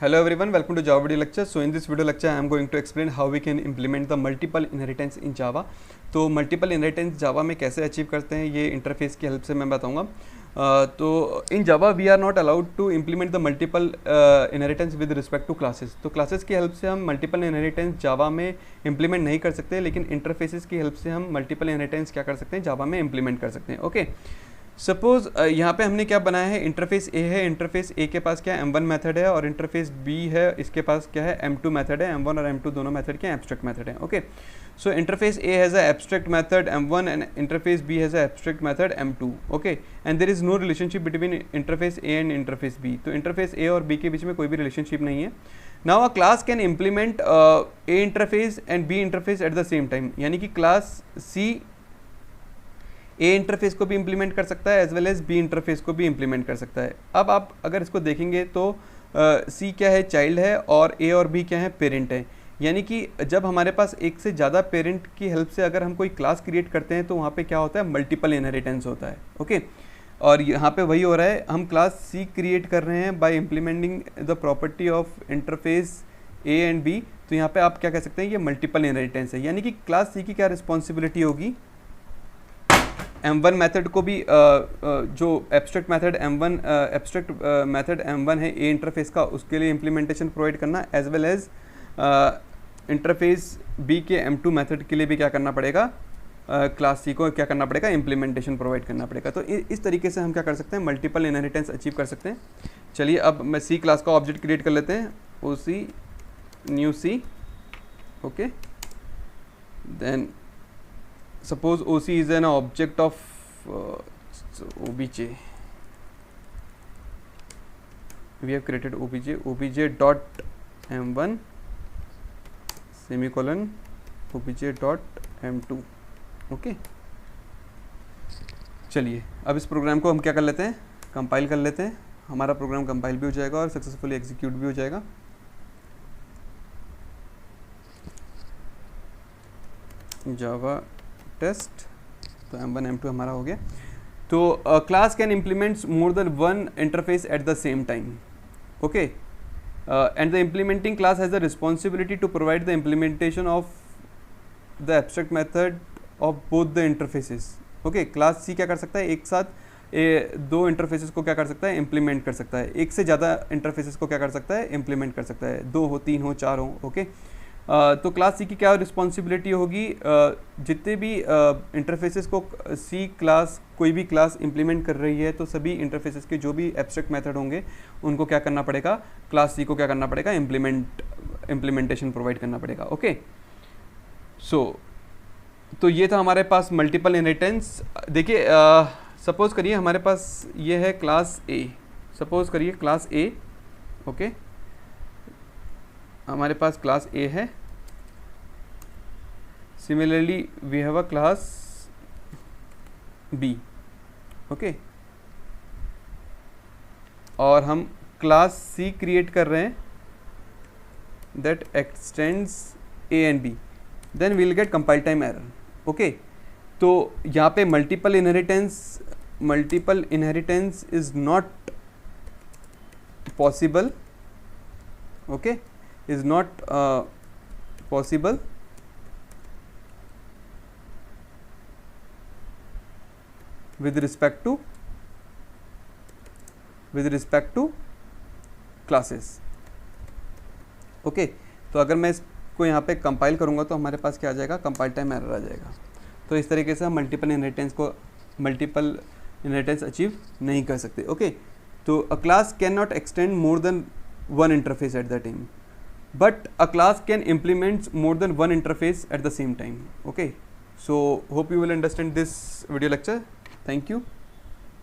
Hello everyone, welcome to Java video lecture. So in this video lecture I am going to explain how we can implement the multiple inheritance in Java. तो multiple inheritance जावा में कैसे achieve करते हैं ये interface की help से मैं बताऊंगा. तो in Java we are not allowed to implement the multiple inheritance with respect to classes. तो क्लासेस की हेल्प से हम मल्टीपल इनहेरिटेंस जावा में इम्प्लीमेंट नहीं कर सकते, लेकिन इंटरफेसेस की हेल्प से हम मल्टीपल इनहेरिटेंस क्या कर सकते हैं, जावा में इम्प्लीमेंट कर सकते हैं. ओके, सपोज यहाँ पे हमने क्या बनाया है, इंटरफेस ए है. इंटरफेस ए के पास क्या है, M1 मेथड है, और इंटरफेस बी है, इसके पास क्या है, M2 मेथड है. M1 और M2 दोनों मेथड क्या है, एब्स्ट्रैक्ट मेथड है. Okay, so interface A has a abstract method M1 and interface B has a abstract method M2. Okay, and there is no relationship between interface A and interface B. तो interface A और B के बीच में कोई भी relationship नहीं है. Now a class can implement A interface and B interface at the same time. यानी कि क्लास सी ए इंटरफेस को भी इम्प्लीमेंट कर सकता है as well as B interface को भी इम्प्लीमेंट कर सकता है. अब आप अगर इसको देखेंगे तो सी क्या है, चाइल्ड है, और ए और बी क्या है, पेरेंट है. यानी कि जब हमारे पास एक से ज़्यादा पेरेंट की हेल्प से अगर हम कोई क्लास क्रिएट करते हैं तो वहाँ पे क्या होता है, मल्टीपल इनहेरिटेंस होता है. ओके, और यहाँ पे वही हो रहा है, हम क्लास सी क्रिएट कर रहे हैं by implementing the property of interface A and B. तो यहाँ पे आप क्या कह सकते हैं, ये मल्टीपल इनहेरिटेंस है. यानी कि क्लास सी की क्या रिस्पॉन्सिबिलिटी होगी, M1 मेथड को भी जो abstract method M1 abstract method M1 है ए इंटरफेस का, उसके लिए इम्प्लीमेंटेशन प्रोवाइड करना, as well as interface B के M2 मेथड के लिए भी क्या करना पड़ेगा, क्लास सी को क्या करना पड़ेगा, इम्प्लीमेंटेशन प्रोवाइड करना पड़ेगा. तो इस तरीके से हम क्या कर सकते हैं, मल्टीपल इनहेरिटेंस अचीव कर सकते हैं. चलिए अब मैं सी क्लास का ऑब्जेक्ट क्रिएट कर लेते हैं, O C new C. Okay, then suppose OC is an object of OBJ. We have created OBJ dot M1 semicolon OBJ dot M2. Okay, चलिए अब इस प्रोग्राम को हम क्या कर लेते हैं, कंपाइल कर लेते हैं. हमारा प्रोग्राम कंपाइल भी हो जाएगा और सक्सेसफुली एग्जीक्यूट भी हो जाएगा. जावा टेस्ट, तो M1 M2 हमारा हो गया. तो class can implements more than one interface at the same time. Okay, and the implementing class has the responsibility to provide the implementation of the abstract method of both the interfaces. Okay, class C क्या कर सकता है, एक साथ दो interfaces को क्या कर सकता है, इम्प्लीमेंट कर सकता है. एक से ज़्यादा इंटरफेसेस को क्या कर सकता है, इम्प्लीमेंट कर सकता है. दो हो, तीन हो, चार हो. ओके, तो क्लास सी की क्या रिस्पॉन्सिबिलिटी होगी, जितने भी इंटरफेसेस को सी क्लास कोई भी क्लास इंप्लीमेंट कर रही है, तो सभी इंटरफेसेस के जो भी एब्स्ट्रैक्ट मेथड होंगे उनको क्या करना पड़ेगा, क्लास सी को क्या करना पड़ेगा, इम्प्लीमेंटेशन प्रोवाइड करना पड़ेगा. ओके, सो तो ये था हमारे पास मल्टीपल इनहेरिटेंस. देखिए सपोज करिए हमारे पास ये है क्लास ए. सपोज करिए क्लास ए. ओके, हमारे पास क्लास ए है. Similarly we have a class B. Okay, और हम क्लास सी क्रिएट कर रहे हैं that extends A and B. Then we'll get compile time error. Okay, तो यहाँ पे multiple inheritance is not possible. Okay, is not possible with respect to classes. Okay, तो अगर मैं इसको यहाँ पे कंपाइल करूँगा तो हमारे पास क्या आ जाएगा, कंपाइल टाइम एरर आ जाएगा. तो इस तरीके से हम मल्टीपल इनहेरिटेंस अचीव नहीं कर सकते. ओके, तो अ class can not extend more than one interface at the time, but a class can implement more than one interface at the same time. Okay, so hope you will understand this video lecture. Thank you.